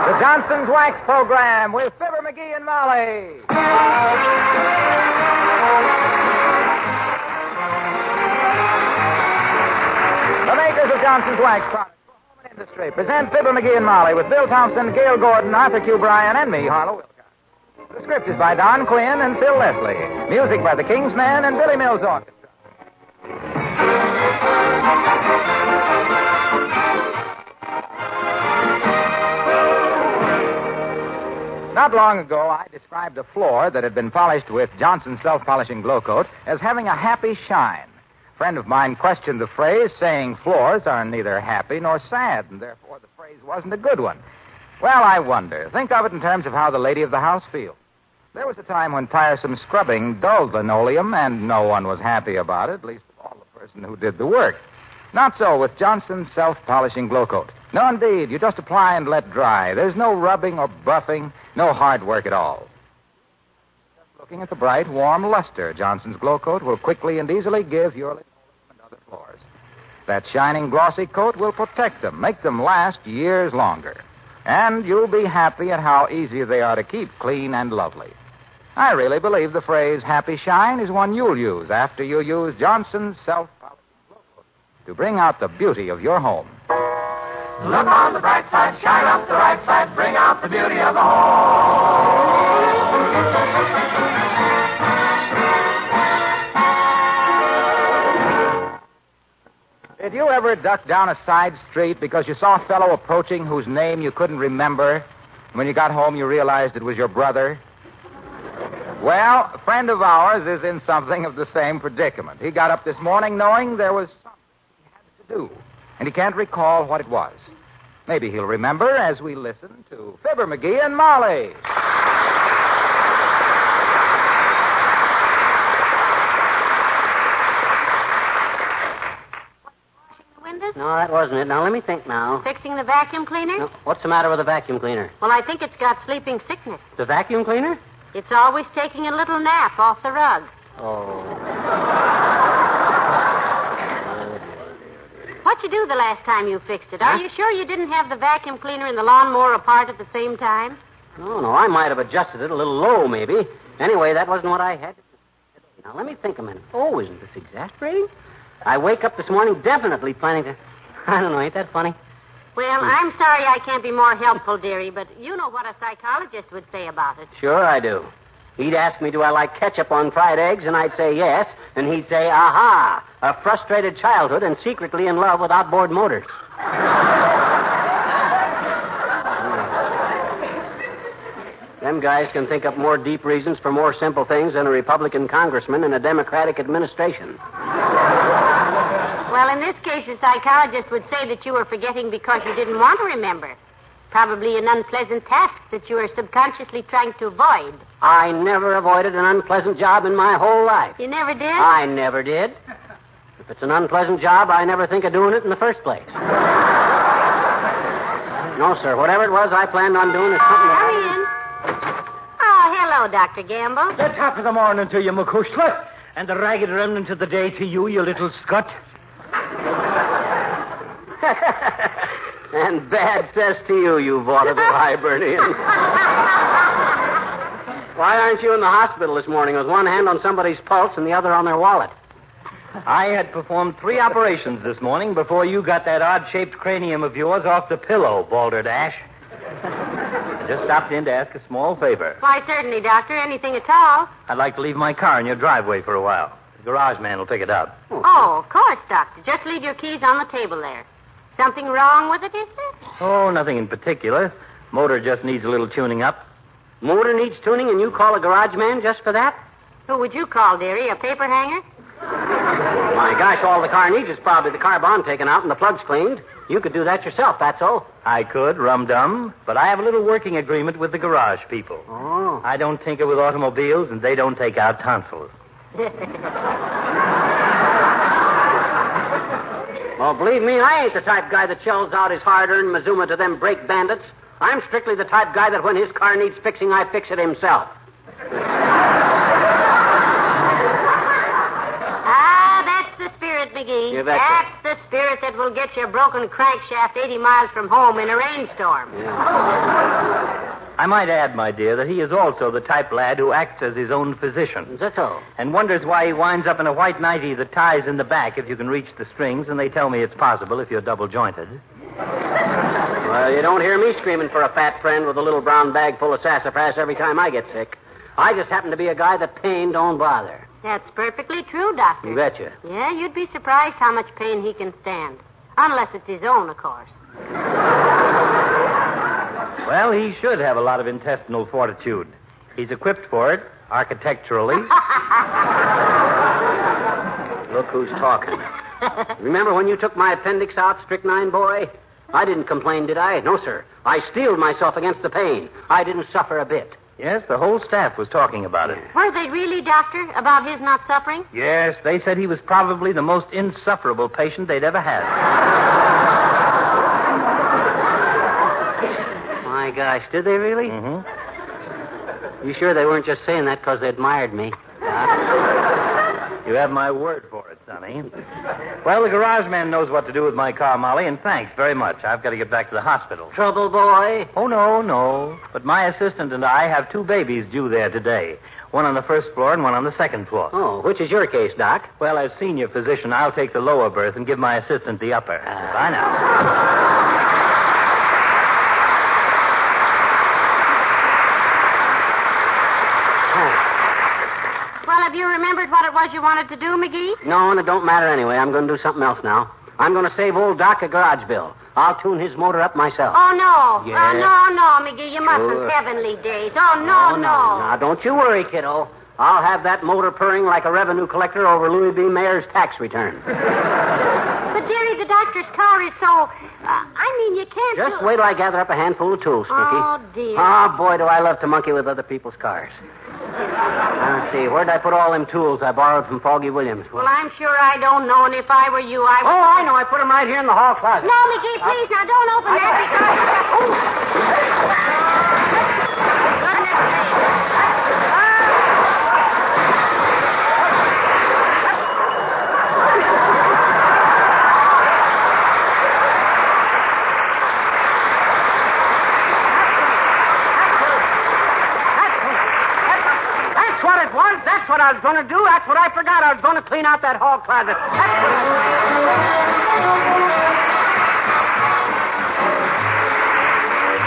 The Johnson's Wax Program with Fibber McGee and Molly. The makers of Johnson's Wax products for home and industry present Fibber McGee and Molly with Bill Thompson, Gail Gordon, Arthur Q. Bryan, and me, Harlow Wilcox. The script is by Don Quinn and Phil Leslie. Music by the King's Men and Billy Mills Orchestra. Not long ago, I described a floor that had been polished with Johnson's self-polishing glow coat as having a happy shine. A friend of mine questioned the phrase, saying floors are neither happy nor sad, and therefore the phrase wasn't a good one. Well, I wonder. Think of it in terms of how the lady of the house feels. There was a time when tiresome scrubbing dulled linoleum, and no one was happy about it, at least of all the person who did the work. Not so with Johnson's self-polishing glow coat. No, indeed. You just apply and let dry. There's no rubbing or buffing, no hard work at all. Just looking at the bright, warm luster Johnson's glow coat will quickly and easily give your linoleum and other floors. That shining, glossy coat will protect them, make them last years longer. And you'll be happy at how easy they are to keep clean and lovely. I really believe the phrase happy shine is one you'll use after you use Johnson's self-polishing glow coat to bring out the beauty of your home. Look on the bright side, shine up the right side, bring out the beauty of the home. Did you ever duck down a side street because you saw a fellow approaching whose name you couldn't remember? When you got home, you realized it was your brother? Well, a friend of ours is in something of the same predicament. He got up this morning knowing there was something he had to do, and he can't recall what it was. Maybe he'll remember as we listen to Fibber McGee and Molly. No, that wasn't it. Now, let me think now. Fixing the vacuum cleaner? No, what's the matter with the vacuum cleaner? Well, I think it's got sleeping sickness. The vacuum cleaner? It's always taking a little nap off the rug. Oh. What'd you do the last time you fixed it? Are you sure you didn't have the vacuum cleaner and the lawnmower apart at the same time? No, I might have adjusted it a little low, maybe. Anyway, that wasn't what I had. Now, let me think a minute. Oh, isn't this exasperating? I wake up this morning definitely planning to... I don't know, ain't that funny? Well, I'm sorry I can't be more helpful, dearie, but you know what a psychologist would say about it. Sure I do. He'd ask me, do I like ketchup on fried eggs? And I'd say yes. And he'd say, aha, a frustrated childhood and secretly in love with outboard motors. Them guys can think up more deep reasons for more simple things than a Republican congressman in a Democratic administration. Well, in this case, a psychologist would say that you were forgetting because you didn't want to remember. Probably an unpleasant task that you are subconsciously trying to avoid. I never avoided an unpleasant job in my whole life. You never did? I never did. If it's an unpleasant job, I never think of doing it in the first place. No, sir. Whatever it was I planned on doing is something that... Come in. Oh, hello, Dr. Gamble. The top of the morning to you, McCushla, and the ragged remnant of the day to you, you little scut. And bad cess to you, you vaudeville Hibernian. Why aren't you in the hospital this morning with one hand on somebody's pulse and the other on their wallet? I had performed 3 operations this morning before you got that odd-shaped cranium of yours off the pillow, Balderdash. I just stopped in to ask a small favor. Why, certainly, Doctor. Anything at all. I'd like to leave my car in your driveway for a while. The garage man will pick it up. Oh, of course, Doctor. Just leave your keys on the table there. Something wrong with it, is there? Oh, nothing in particular. Motor just needs a little tuning up. Motor needs tuning and you call a garage man just for that? Who would you call, dearie? A paper hanger? My gosh, all the car needs is probably the car bond taken out and the plugs cleaned. You could do that yourself, that's all. I could, rum-dum, but I have a little working agreement with the garage people. Oh. I don't tinker with automobiles, and they don't take out tonsils. Well, believe me, I ain't the type guy that shells out his hard-earned Mazuma to them brake bandits. I'm strictly the type guy that when his car needs fixing, I fix it himself. That's the spirit, McGee. You betcha. That's the spirit that will get your broken crankshaft 80 miles from home in a rainstorm. I might add, my dear, that he is also the type lad who acts as his own physician. Is that so? And wonders why he winds up in a white nightie that ties in the back if you can reach the strings, and they tell me it's possible if you're double-jointed. Well, you don't hear me screaming for a fat friend with a little brown bag full of sassafras every time I get sick. I just happen to be a guy that pain don't bother. That's perfectly true, Doctor. You betcha. Yeah, you'd be surprised how much pain he can stand. Unless it's his own, of course. Well, he should have a lot of intestinal fortitude. He's equipped for it, architecturally. Look who's talking. Remember when you took my appendix out, strychnine boy? I didn't complain, did I? No, sir. I steeled myself against the pain. I didn't suffer a bit. Yes, the whole staff was talking about it. Were they really, Doctor, about his not suffering? Yes, they said he was probably the most insufferable patient they'd ever had. My gosh, did they really? Mm-hmm. You sure they weren't just saying that because they admired me? You have my word for it, Sonny. Well, the garage man knows what to do with my car, Molly, and thanks very much. I've got to get back to the hospital. Trouble, boy? Oh, no. But my assistant and I have 2 babies due there today. One on the first floor and one on the second floor. Oh, which is your case, Doc? Well, as senior physician, I'll take the lower berth and give my assistant the upper. Bye now. Well, have you remembered what it was you wanted to do, McGee? No, and it don't matter anyway. I'm going to do something else now. I'm going to save old Doc a garage bill. I'll tune his motor up myself. Oh, no. Yeah. No, McGee, you mustn't. Sure. Heavenly days. Oh, no. Now, don't you worry, kiddo. I'll have that motor purring like a revenue collector over Louis B. Mayer's tax return. But, Jerry, the doctor's car is so... you can't Just wait till I gather up a handful of tools, Snooky. Oh, dear. Oh, boy, do I love to monkey with other people's cars. Let's see, where'd I put all them tools I borrowed from Foggy Williams? Well, I'm sure I don't know, and if I were you, I would... Oh, I know. I put them right here in the hall closet. No, McGee, please, now don't open that because... That's what I was going to do. That's what I forgot. I was going to clean out that hall closet.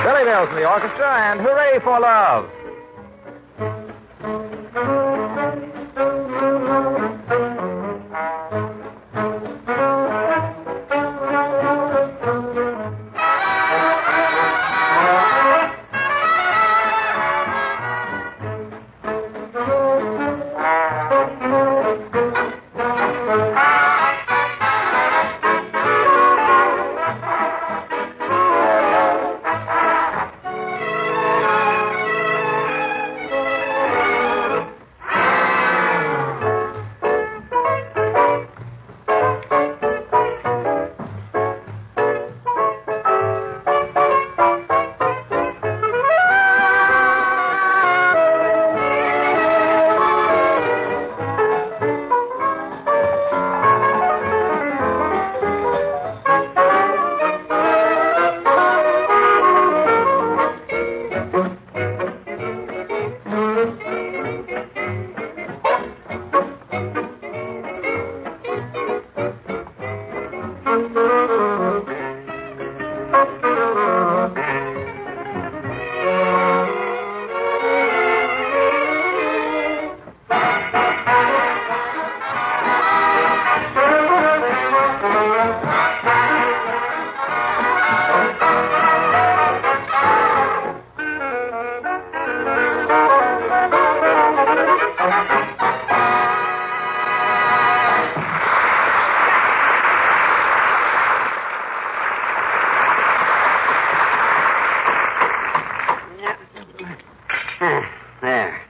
Billy Mills in the orchestra, and hooray for love. There.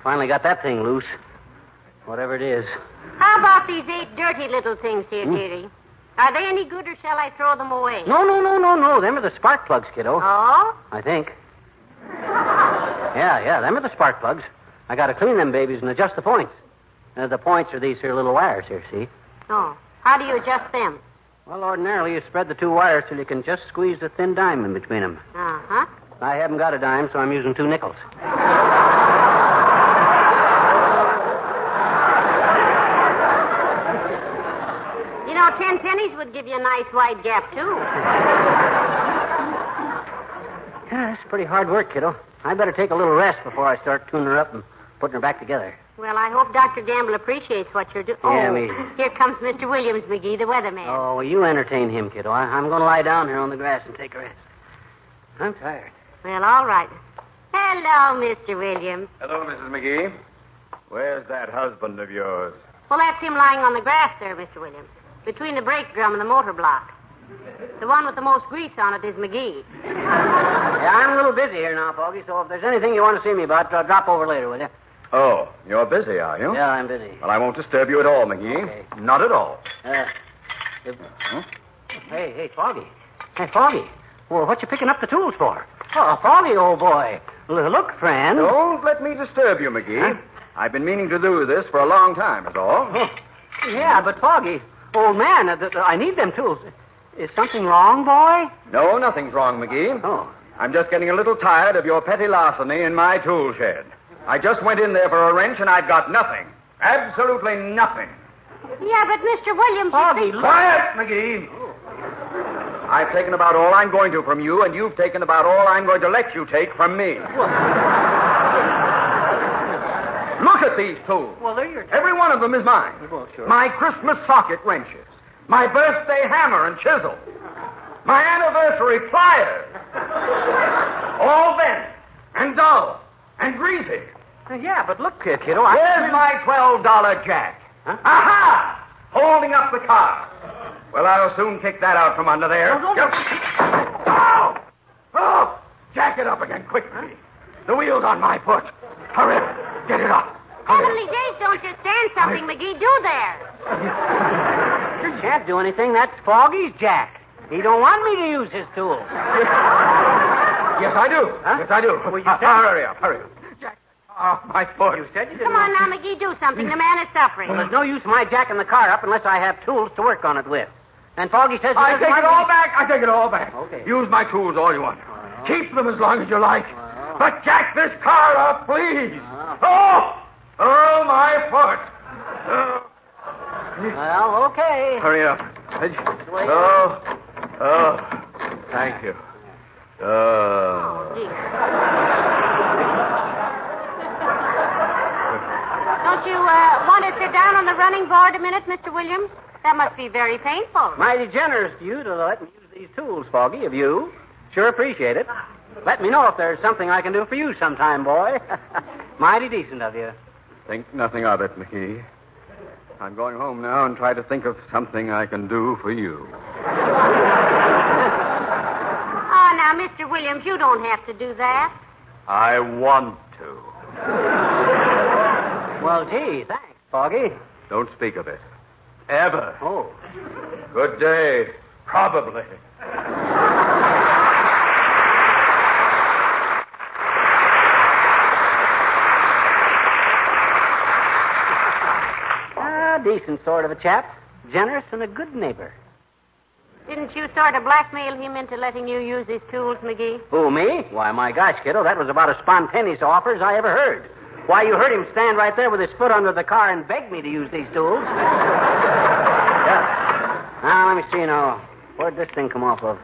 Finally got that thing loose. Whatever it is. How about these 8 dirty little things here, dearie? Are they any good, or shall I throw them away? No. Them are the spark plugs, kiddo. Oh? I think. Yeah, them are the spark plugs. I got to clean them babies and adjust the points. The points are these here little wires here, see? Oh. How do you adjust them? Well, ordinarily you spread the two wires till you can just squeeze a thin dime in between them. Uh-huh. I haven't got a dime, so I'm using 2 nickels. You know, 10 pennies would give you a nice wide gap, too. Yeah, it's pretty hard work, kiddo. I better take a little rest before I start tuning her up and putting her back together. Well, I hope Dr. Gamble appreciates what you're doing. Yeah, oh, me. Here comes Mr. Williams, McGee, the weatherman. Oh, well, you entertain him, kiddo. I'm going to lie down here on the grass and take a rest. I'm tired. Well, all right. Hello, Mr. Williams. Hello, Mrs. McGee. Where's that husband of yours? Well, that's him lying on the grass there, Mr. Williams, between the brake drum and the motor block. The one with the most grease on it is McGee. Yeah, I'm a little busy here now, Foggy, so if there's anything you want to see me about, drop over later, will you? Oh, you're busy, are you? Yeah, I'm busy. Well, I won't disturb you at all, McGee. Okay. Not at all. Hey, Foggy. Hey, Foggy. Well, what you picking up the tools for? Oh, Foggy, old boy. Look, friend. Don't let me disturb you, McGee. Huh? I've been meaning to do this for a long time, is all. Oh, yeah, but Foggy, old man, I need them tools. Is something wrong, boy? No, nothing's wrong, McGee. Oh. I'm just getting a little tired of your petty larceny in my tool shed. I just went in there for a wrench, and I've got nothing. Absolutely nothing. Yeah, but Mr. Williams... Foggy, Quiet, McGee. I've taken about all I'm going to from you, and you've taken about all I'm going to let you take from me. Look at these tools. Well, they're your... Every one of them is mine. Well, sure. My Christmas socket wrenches. My birthday hammer and chisel. My anniversary pliers. All bent and dull and greasy. Yeah, but look, kiddo, Where's my $12 jack? Huh? Aha! Holding up the car. Well, I'll soon kick that out from under there. No. Oh! Oh! Jack it up again, quickly. The wheel's on my foot. Hurry up. Get it up. Heavenly days, don't you stand something, McGee. Do there. You can't do anything. That's Foggy's jack. He don't want me to use his tools. Yes, I do. Huh? Yes, I do. Well, you said- Hurry up. Jack, off my foot. You said you didn't Come on want now, McGee, do something. The man is suffering. Well, there's no use my jacking the car up unless I have tools to work on it with. And Foggy says... I take it all back. I take it all back. Okay. Use my tools all you want. Keep them as long as you like. But jack this car up, please. Oh! Oh, my foot. Well, okay. Hurry up. Oh, thank you. Oh, dear. Don't you want to sit down on the running board a minute, Mr. Williams? That must be very painful. Mighty generous to you to let me use these tools, Foggy, of you. Sure appreciate it. Let me know if there's something I can do for you sometime, boy. Mighty decent of you. Think nothing of it, McGee. I'm going home now and try to think of something I can do for you. Oh, now, Mr. Williams, you don't have to do that. I want to. Well, gee, thanks, Foggy. Don't speak of it. Ever. Oh. Good day. Probably. Decent sort of a chap. Generous and a good neighbor. Didn't you sort of blackmail him into letting you use his tools, McGee? Who, me? Why, my gosh, kiddo, that was about as spontaneous offer as I ever heard. Why, you heard him stand right there with his foot under the car and beg me to use these tools. Yeah. Now, let me see now. Where'd this thing come off of?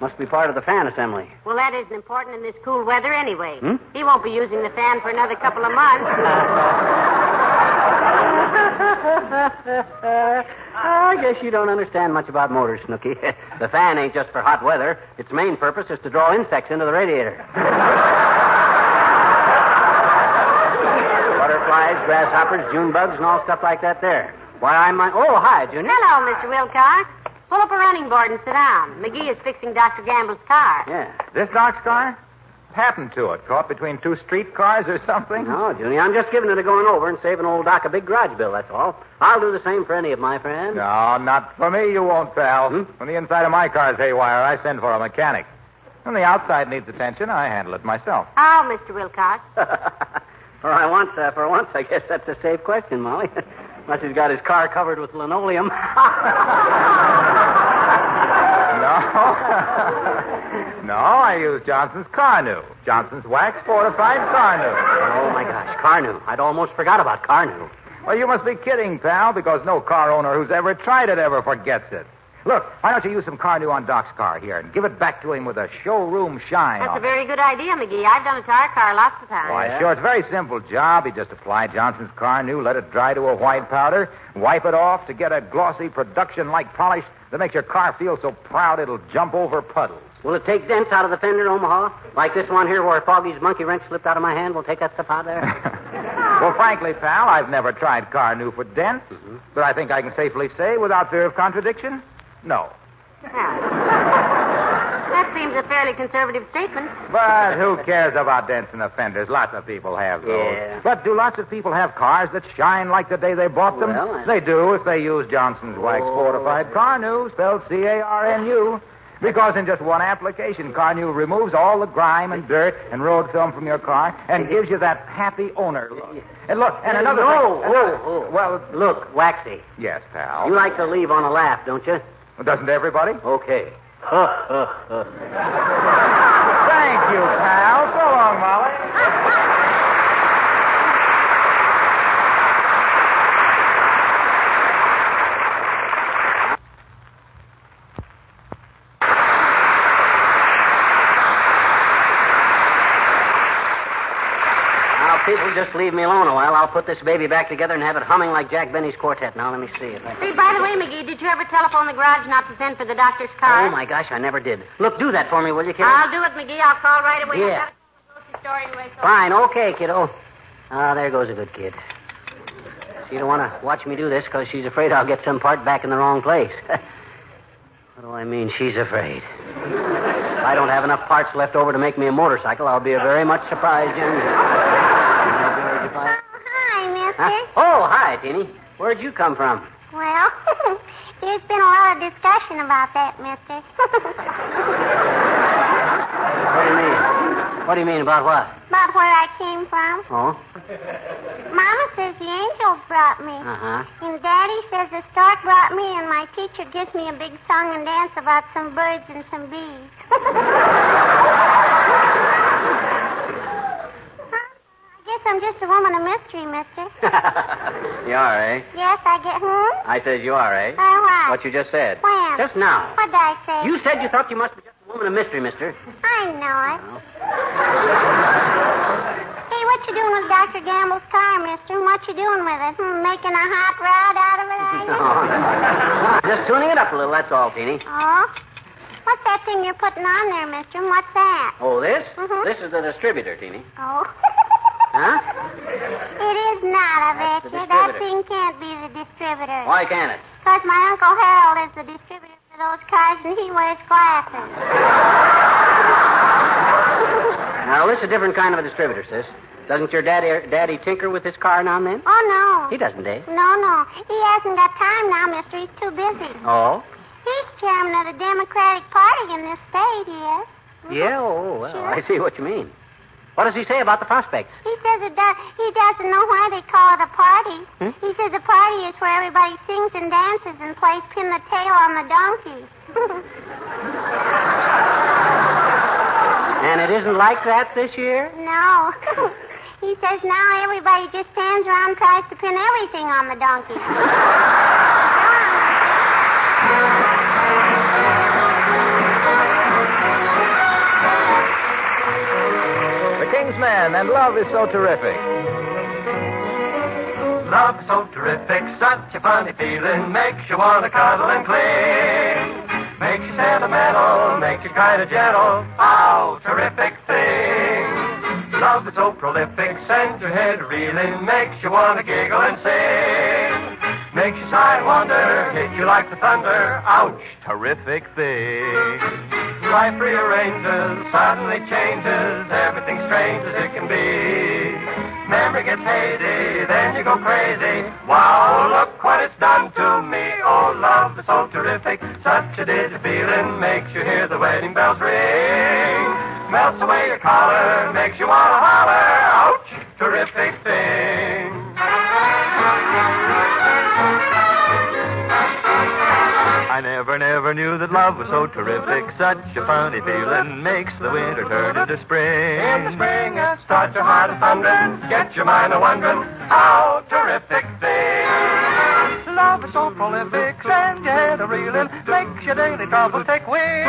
Must be part of the fan assembly. Well, that isn't important in this cool weather anyway. Hmm? He won't be using the fan for another couple of months. I guess you don't understand much about motors, Snooky. The fan ain't just for hot weather. Its main purpose is to draw insects into the radiator. Butterflies, grasshoppers, June bugs, and all stuff like that there. Why, Oh, hi, Junior. Hello, Mr. Wilcox. Pull up a running board and sit down. McGee is fixing Dr. Gamble's car. Yeah. This Doc's car? What happened to it? Caught between two street cars or something? No, Junior, I'm just giving it a going over and saving old Doc a big garage bill, that's all. I'll do the same for any of my friends. No, not for me, you won't, pal. Hmm? When the inside of my car's haywire, I send for a mechanic. When the outside needs attention, I handle it myself. Oh, Mr. Wilcox. For once, I guess that's a safe question, Molly. Unless he's got his car covered with linoleum. No. No, I use Johnson's Carnu. Johnson's wax fortified Carnu. Oh, my gosh, Carnu. I'd almost forgot about Carnu. Well, you must be kidding, pal, because no car owner who's ever tried it ever forgets it. Look, why don't you use some Carnu on Doc's car here and give it back to him with a showroom shine That's on a very good idea, McGee. I've done it to our car lots of times. Why, sure, it's a very simple job. You just apply Johnson's Carnu, let it dry to a white powder, wipe it off to get a glossy production-like polish that makes your car feel so proud it'll jump over puddles. Will it take dents out of the fender, Omaha? Like this one here where Foggy's monkey wrench slipped out of my hand? Will take that stuff out of there? Well, frankly, pal, I've never tried Carnu for dents, but I think I can safely say, without fear of contradiction, no. That seems a fairly conservative statement. But who cares about dents in the fenders? Lots of people have those. Yeah. But do lots of people have cars that shine like the day they bought them? Well, They do if they use Johnson's Wax Fortified Carnu, spelled C-A-R-N-U. Because in just one application, Carnu removes all the grime and dirt and road film from your car and gives you that happy owner look. And look, and another thing. Well, Look, Waxy. yes, pal. You like to leave on a laugh, don't you? Doesn't everybody? Okay. Thank you, pal. So long, Molly. People, just leave me alone a while. I'll put this baby back together and have it humming like Jack Benny's quartet. Now, let me see it. Say, by the way, McGee, did you ever telephone the garage not to send for the doctor's car? Oh, my gosh, I never did. Look, do that for me, will you, kiddo? I'll do it, McGee. I'll call right away. Yeah. I've got to go to the grocery store anyway. So... Fine, okay, kiddo. Ah, there goes a good kid. She don't want to watch me do this because she's afraid I'll get some part back in the wrong place. What do I mean, she's afraid? If I don't have enough parts left over to make me a motorcycle, I'll be a very much surprised young... Hi, mister. Huh? Oh, hi, Teeny. Where'd you come from? Well, there's been a lot of discussion about that, mister. What do you mean? What do you mean about what? About where I came from. Oh? Mama says the angels brought me. Uh-huh. And Daddy says the stork brought me, and my teacher gives me a big song and dance about some birds and some bees. I guess I'm just a woman of mystery, mister. You are, eh? Yes, I get... I says you are, eh? What? What you just said. When? Just now. What did I say? You said you thought you must be just a woman of mystery, mister. I know it. Hey, what you doing with Dr. Gamble's car, mister? What you doing with it? Making a hot rod out of it, are you? No. Just tuning it up a little, that's all, Teeny. Oh? What's that thing you're putting on there, mister? And what's that? Oh, this? Mhm. This is the distributor, Teeny. Oh. Huh? It is not, I That's bet the you. That distributor. thing can't be the distributor. Why can't it? Because my Uncle Harold is the distributor for those cars, and he wears glasses. Now, this is a different kind of a distributor, sis. Doesn't your daddy tinker with his car now and then? Oh, no. He doesn't, eh? No. He hasn't got time now, mister. He's too busy. Oh? He's chairman of the Democratic Party in this state, he is. Yeah, oh, well, Sure. I see what you mean. What does he say about the prospects? He says he doesn't know why they call it a party. He says a party is where everybody sings and dances and plays pin the tail on the donkey. And it isn't like that this year? No. He says now everybody just stands around and tries to pin everything on the donkey. Man, and love is so terrific. Love is so terrific, such a funny feeling, makes you want to cuddle and cling. Makes you sentimental, makes you kind of gentle. Oh, terrific thing. Love is so prolific, sends your head reeling, makes you want to giggle and sing. Makes you sigh and wonder, hit you like the thunder. Ouch, terrific thing. Life rearranges, suddenly changes, everything strange as it can be. Memory gets hazy, then you go crazy. Wow, look what it's done to me. Oh, love is so terrific, such a dizzy feeling, makes you hear the wedding bells ring. Melts away your collar, makes you want to holler. Ouch, terrific thing. I never knew that love was so terrific. Such a funny feeling makes the winter turn into spring. In the spring, it starts your heart a thundering, get your mind a wondering how terrific things. Love is so prolific, sends your head a reeling, makes your daily troubles take wing.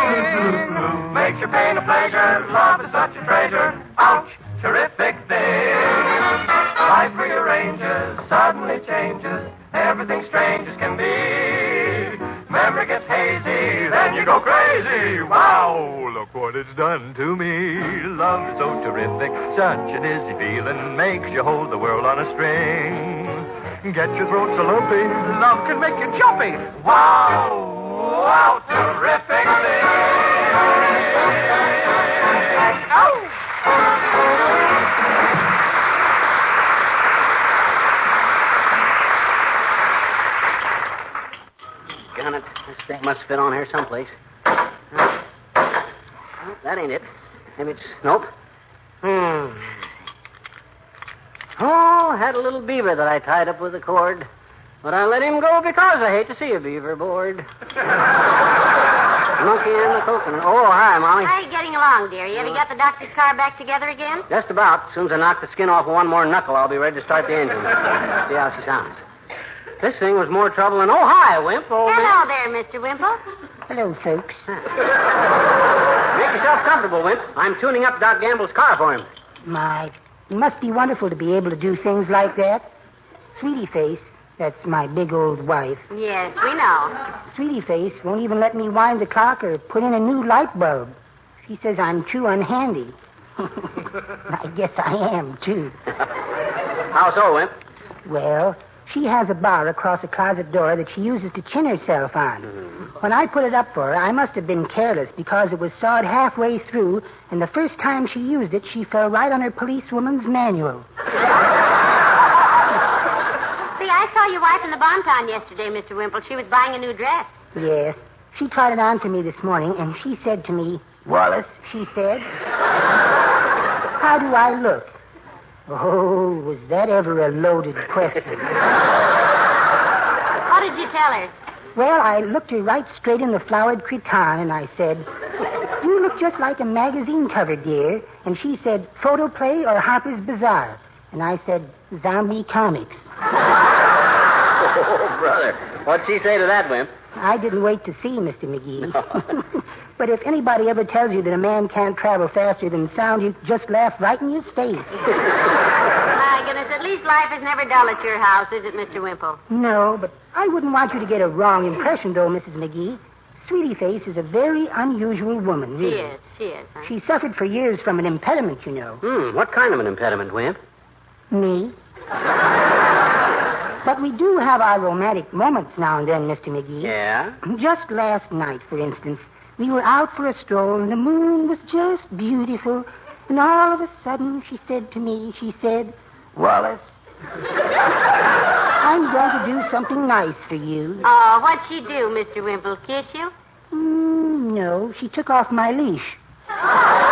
Makes your pain a pleasure, love is such a treasure. Ouch, terrific things. Life rearranges, suddenly changes, everything strange as can be. Memory gets hazy, then you go crazy. Wow, look what it's done to me. Love is so terrific, such a dizzy feeling, makes you hold the world on a string. Get your throat so lumpy, love can make you jumpy. Wow, wow, terrific thing. Ow! Got it. This thing must fit on here someplace. Oh, that ain't it. Maybe it's... Nope. Oh, I had a little beaver that I tied up with a cord. But I let him go because I hate to see a beaver bored. Monkey and the coconut. Oh, hi, Molly. How are you getting along, dear? You ever got the doctor's car back together again? Just about. As soon as I knock the skin off of one more knuckle, I'll be ready to start the engine. See how she sounds. This thing was more trouble than... Oh, hi, Wimp. Old Hello there, Mr. Wimple. Hello, folks. Make yourself comfortable, Wimp. I'm tuning up Doc Gamble's car for him. My, it must be wonderful to be able to do things like that. Sweetie Face, that's my big old wife. Yes, we know. Sweetie Face won't even let me wind the clock or put in a new light bulb. She says I'm too unhandy. I guess I am, too. How so, Wimp? Well, she has a bar across a closet door that she uses to chin herself on. When I put it up for her, I must have been careless because it was sawed halfway through, and the first time she used it, she fell right on her policewoman's manual. See, I saw your wife in the Bonton yesterday, Mr. Wimple. She was buying a new dress. Yes. She tried it on for me this morning, and she said to me, "Wallace," she said, "how do I look?" Oh, was that ever a loaded question? What did you tell her? Well, I looked her right straight in the flowered cretonne, and I said, "You look just like a magazine cover, dear." And she said, "Photoplay or Harper's Bazaar?" And I said, "Zombie Comics." Oh, brother. What'd she say to that, Wimp? I didn't wait to see, Mr. McGee. But if anybody ever tells you that a man can't travel faster than sound, you just laugh right in his face. My goodness, at least life is never dull at your house, is it, Mr. Wimple? No, but I wouldn't want you to get a wrong impression, though, Mrs. McGee. Sweetie Face is a very unusual woman, really. She is, huh? She suffered for years from an impediment, you know. What kind of an impediment, Wimp? Me. But we do have our romantic moments now and then, Mr. McGee. Yeah? Just last night, for instance, we were out for a stroll, and the moon was just beautiful. And all of a sudden, she said to me, "Wallace, I'm going to do something nice for you." Oh, what'd she do, Mr. Wimple? Kiss you? No, she took off my leash. Wow.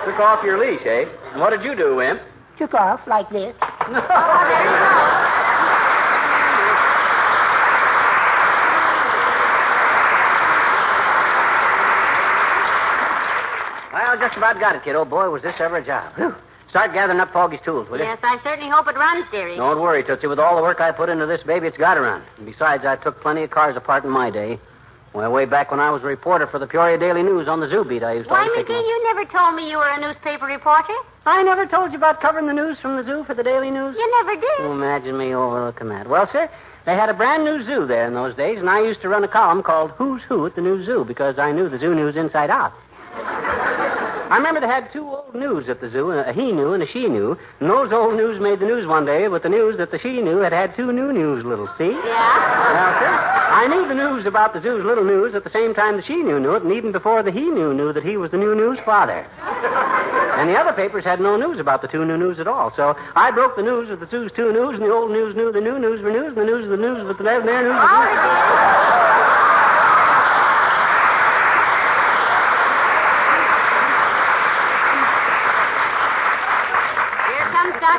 Took off your leash, eh? And what did you do, Wimp? Took off like this. Oh, there you go. Well, just about got it, kiddo. Boy, was this ever a job. Whew. Start gathering up Foggy's tools, will you? Yes, I certainly hope it runs, dearie. Don't worry, Tootsie. With all the work I put into this baby, it's got to run. And besides, I took plenty of cars apart in my day. Well, way back when I was a reporter for the Peoria Daily News on the zoo beat, I used to... Why, McGee, you never told me you were a newspaper reporter. I never told you about covering the news from the zoo for the Daily News? You never did. Oh, imagine me overlooking that. Well, sir, they had a brand new zoo there in those days, and I used to run a column called Who's Who at the New Zoo because I knew the zoo news inside out. I remember they had two old news at the zoo, a he knew and a she knew. And those old news made the news one day with the news that the she knew had two new news, little, see? Yeah? Well, sir, I knew the news about the zoo's little news at the same time the she knew it, and even before the he knew that he was the new news father. And the other papers had no news about the two new news at all. So I broke the news with the zoo's two news, and the old news knew the new news were news, and the news of the news with their news was news.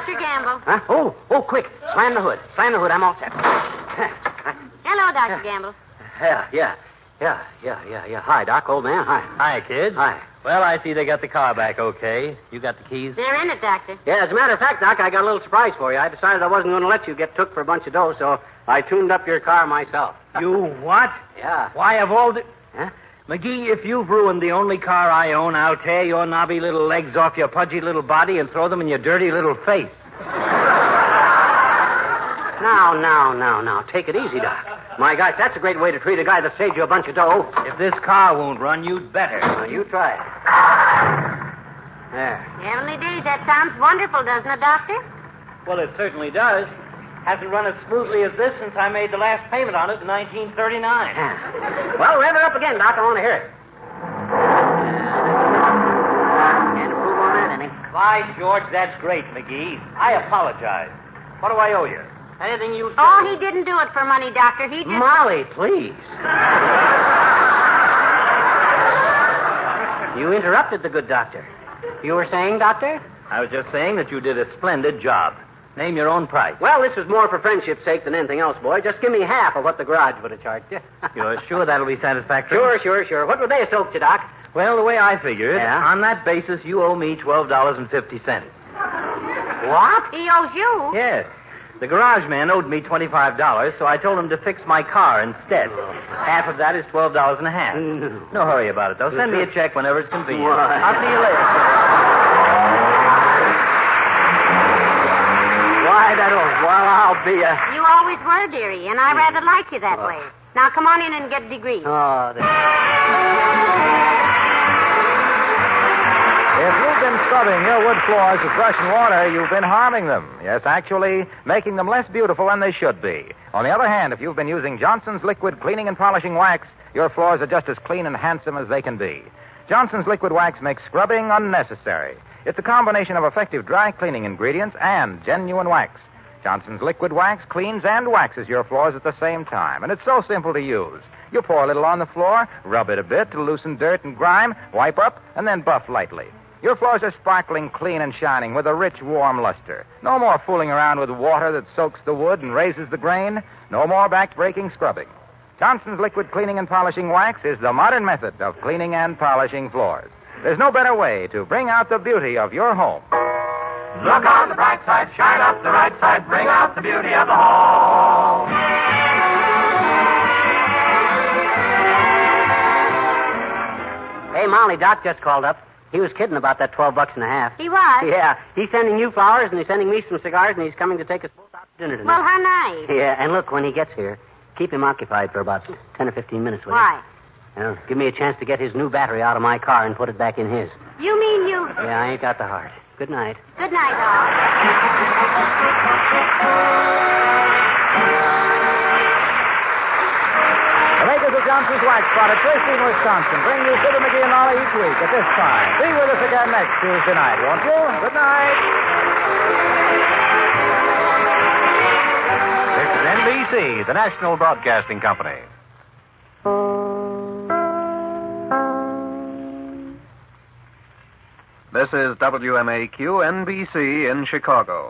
Dr. Gamble. Huh? Oh, quick. Slam the hood. I'm all set. Hello, Dr. Gamble. Yeah. Hi, Doc, old man. Hi. Hi, kid. Hi. Well, I see they got the car back okay. You got the keys? They're in it, Doctor. Yeah, as a matter of fact, Doc, I got a little surprise for you. I decided I wasn't going to let you get took for a bunch of dough, so I tuned up your car myself. You what? Yeah. Why, of all the... Huh? McGee, if you've ruined the only car I own, I'll tear your knobby little legs off your pudgy little body and throw them in your dirty little face. Now. Take it easy, Doc. My gosh, that's a great way to treat a guy that saved you a bunch of dough. If this car won't run, you'd better. Well, you try it. There. Heavenly days, that sounds wonderful, doesn't it, Doctor? Well, it certainly does. Hasn't run as smoothly as this since I made the last payment on it in 1939. Yeah. Well, rev it up again, Doc. I want to hear it. Can't improve on that any. By George, that's great, McGee. I apologize. What do I owe you? Anything you say? Oh, he didn't do it for money, Doctor. He just... Molly, please. You interrupted the good doctor. You were saying, Doctor? I was just saying that you did a splendid job. Name your own price. Well, this was more for friendship's sake than anything else, boy. Just give me half of what the garage would have charged you. You're sure that'll be satisfactory? Sure. What would they have soaked you, Doc? Well, the way I figured, Yeah? on that basis, you owe me $12.50. What? He owes you. Yes. The garage man owed me $25, so I told him to fix my car instead. Half of that is $12.50. No hurry about it, though. Send me a check whenever it's convenient. Why? I'll see you later. Why, I'll be a... You always were, dearie, and I rather like you that way. Now, come on in and get degrees. Oh, If you've been scrubbing your wood floors with brush and water, you've been harming them. Yes, actually, making them less beautiful than they should be. On the other hand, if you've been using Johnson's liquid cleaning and polishing wax, your floors are just as clean and handsome as they can be. Johnson's liquid wax makes scrubbing unnecessary. It's a combination of effective dry cleaning ingredients and genuine wax. Johnson's liquid wax cleans and waxes your floors at the same time, and it's so simple to use. You pour a little on the floor, rub it a bit to loosen dirt and grime, wipe up, and then buff lightly. Your floors are sparkling clean and shining with a rich, warm luster. No more fooling around with water that soaks the wood and raises the grain. No more back-breaking scrubbing. Johnson's liquid cleaning and polishing wax is the modern method of cleaning and polishing floors. There's no better way to bring out the beauty of your home. Look on the bright side, shine up the right side, bring out the beauty of the home. Hey, Molly, Doc just called up. He was kidding about that $12.50. He was? Yeah, he's sending you flowers, and he's sending me some cigars, and he's coming to take us both out to dinner tonight. Well, how nice. Yeah, and look, when he gets here, keep him occupied for about 10 or 15 minutes with Why? Well, give me a chance to get his new battery out of my car and put it back in his. You mean you... Yeah, I ain't got the heart. Good night. Good night, all. The makers of Johnson's Wax Product, Racine, Wisconsin, bring you Fibber McGee and Molly each week at this time. Be with us again next Tuesday night, won't you? Good night. This is NBC, the National Broadcasting Company. This is WMAQ NBC in Chicago.